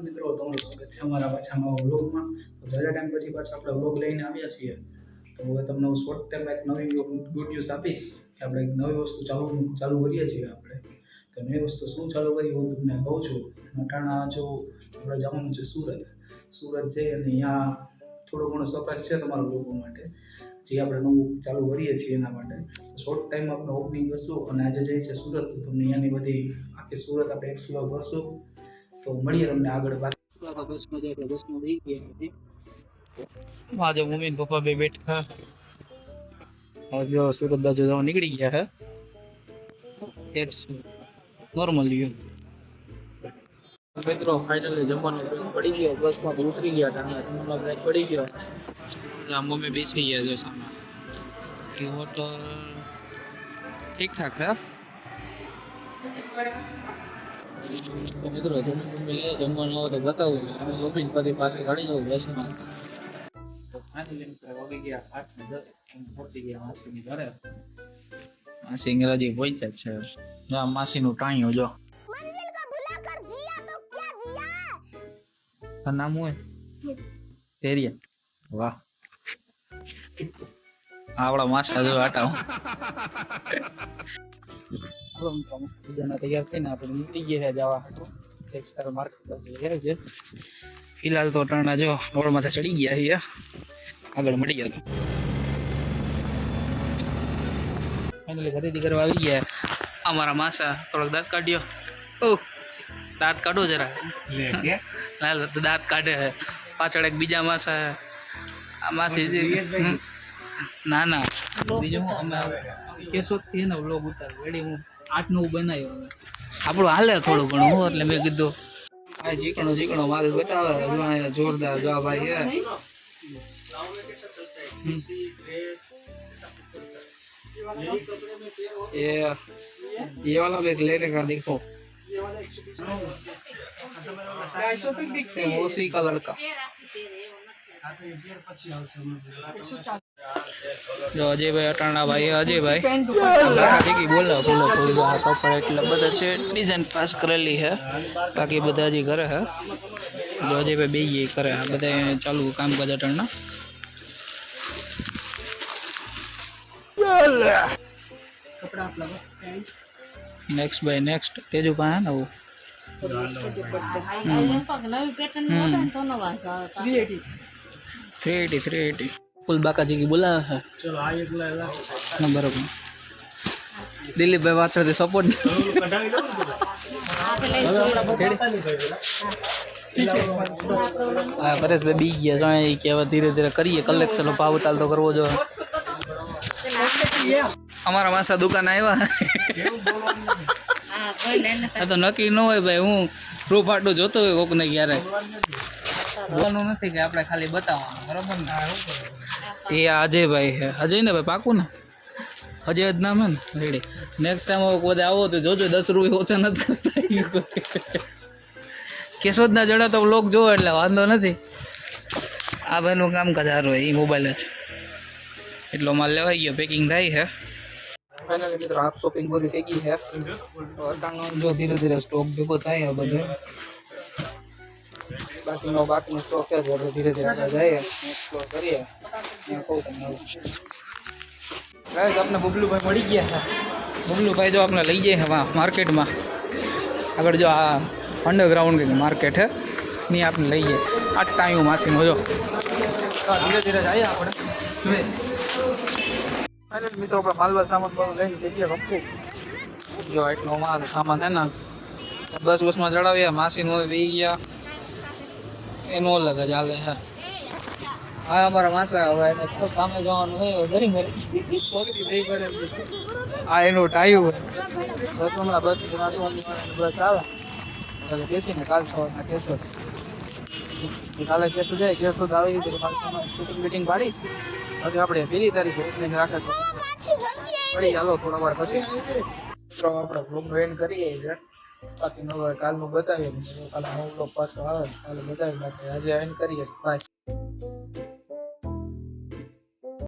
મિત્રો તમારું સ્વાગત છે અમારા પાછા નવા વ્લોગમાં. તો જરા ટાઈમ પછી પાછા આપણે વ્લોગ લઈને આવ્યા છીએ. તો હવે તમને હું શોર્ટ ટાઈમ એક નવી ગુડ ન્યૂઝ આપીશ કે આપણે એક નવી વસ્તુ ચાલુ કરીએ છીએ આપણે. તો નવી વસ્તુ શું ચાલુ કરી હું તમને કહું છું. મટાણા જો આપણે જવાનું છે સુરત જઈ અને અહીંયા થોડો ઘણો સરપ્રાઈઝ છે તમારા લોકો માટે, જે આપણે નવું ચાલુ કરીએ છીએ એના માટે. શોર્ટ ટાઈમ આપણે ઓપનિંગ કરશું અને આજે જઈએ છે સુરત. તો તમને અહીંયાની બધી આખી સુરત આપણે એક્સપ્લોર કરશું. તો મળીએ તમને આગળ. આજે મમ્મી પપ્પા બે બેઠા સુરત બાજુ જવા નીકળી ગયા હે. નોર્મલ મિત્રો ફાઇનલી જમવાનું પડી ગયો, બસમાં ઉતરી ગયા હતા, પડી ગયો. મમ્મી બેસી ગયા છે સામે. હોટલ ઠીક ઠાક છે મિત્રો. જમવાનું આવે તો બતાવું, મમ્મી ફરી પાછી કાઢી જાઉં બસમાં. વાગી ગયા 8:10 પહોંચી ગયા માસીની ઘરે. માસી અંગ્રેજી પહોંચ્યા છે. માસીનું ટાણ્યું જો નામ હોય તેરિયા. વાહ, આવડા માસા જો આટા તૈયાર થઈને આપણે નીકળી ગયા જવા ટેક્સટાઇલ માર્કેટ છે. ફિલહાલ તો ટાણા જો રોડ માથે ચડી ગયા છીએ, આગળ મળી ગયા. ફાઇનલી ખરીદી કરવા આવી ગયા અમારા માસા. થોડોક દાંત કાઢ્યો. દાંત કાઢો જરા. દાંત કાઢે. પાછળ એક બીજા માસા માસી. ના ના, બીજું હું અમે કેશોદ થી ને વ્લોગ ઉતાર રેડી. હું 8-9 બનાવ્યો. આપણું હાલે થોડું ઘણું હું, એટલે મેં કીધું આ ચીકણો માલ બતાવે. જોરદાર જો ભાઈ હે. ये वाला भी लेने का देखो, उसी का लड़का जो अजय भाई अटाणा भाई. अजय भाई बोला बोलो आ कपड़ा એટલે બધા છે ડિઝાઇન પાસ કરેલી है, બાકી બધા હજી ઘરે है. जो अजय भाई બે કરે આ બધા ચાલુ કામકાજ અટાણના. नेक्स्ट बाय नेक्स्ट तेजू का है ना वो 380 फुल बाका जी की बोला है. चलो आइए नंबर दिलीप भाई वाचर दे सपोर्ट. हाँ परेश भाई बी गया कि धीरे धीरे करिए कलेक्शन भाव ताल तो करवो जो. અમારા માસા દુકાન આવ્યા તો નક્કી ન હોય ભાઈ. હું પ્રૂફ આટલું જોતો હોય કોક ને ક્યારે બોલવાનું નથી કે આપણે ખાલી બતાવવાનું, બરોબર ને. એ અજયભાઈ છે. અજય ને ભાઈ પાકું ને, અજય જ નામ હે ને. રેડી. નેક્સ્ટ ટાઈમ બધે આવો તો જોજો 10 રૂપિયા ઓછા નથી કરતા. કેશોદ ના જડા તો લોક જોવો એટલે વાંધો નથી. આ ભાઈનું કામકાજ સારું હોય, એ મોબાઈલ જ એટલો માલ લેવાઈ ગયો, પેકિંગ થાય છે. ફાઇનલી મિત્રો હાફ શોપિંગ બધી થઈ ગઈ છે. જો ધીરે ધીરે સ્ટોક ભેગો થાય બધે. બાકીનો સ્ટોક છે, આપણે ધીરે ધીરે જઈએ એક્સપ્લોર કરીએ. કહું તમને ગાઈસ, આપણે બબલુભાઈ મળી ગયા છે. બબલુભાઈ જો આપણે લઈ જાય છે માર્કેટમાં આગળ. જો આ અંડરગ્રાઉન્ડ માર્કેટ છે ની આપણે લઈએ. આટાયું માસીનો જો ધીરે ધીરે જઈએ આપણે. મિત્રો આપણે માલવા સામાન બધું લઈને જઈએ વખતે. જો એટલો માલ સામાન હે ને બસમાં ચડાવ્યા. માસીનું હવે બે ગયા એનો અલગ જ હાલે છે. હા અમારા માસા હવે સામે જવાનું હોય ઘણી આ એનું ટાયું બસ હમણાં બસ આવે એટલે બેસીને કાલ સવારના કેશોદ. કાલે કેશોદ જાય. કેશોદ આવી શૂટિંગ બીટિંગ પાડી પછી આપણે 2 તારીખે ઓપનિંગ રાખે તો પડી. ચાલો થોડા વાર પછી મિત્રો આપણે બ્લોગ એન્ડ કરીએ છે. બાકી કાલનું બતાવીએ. કાલે નવો બ્લોગ પાછો આવે કાલે બતાવી નાખીએ. આજે એન્ડ કરીએ. બાય.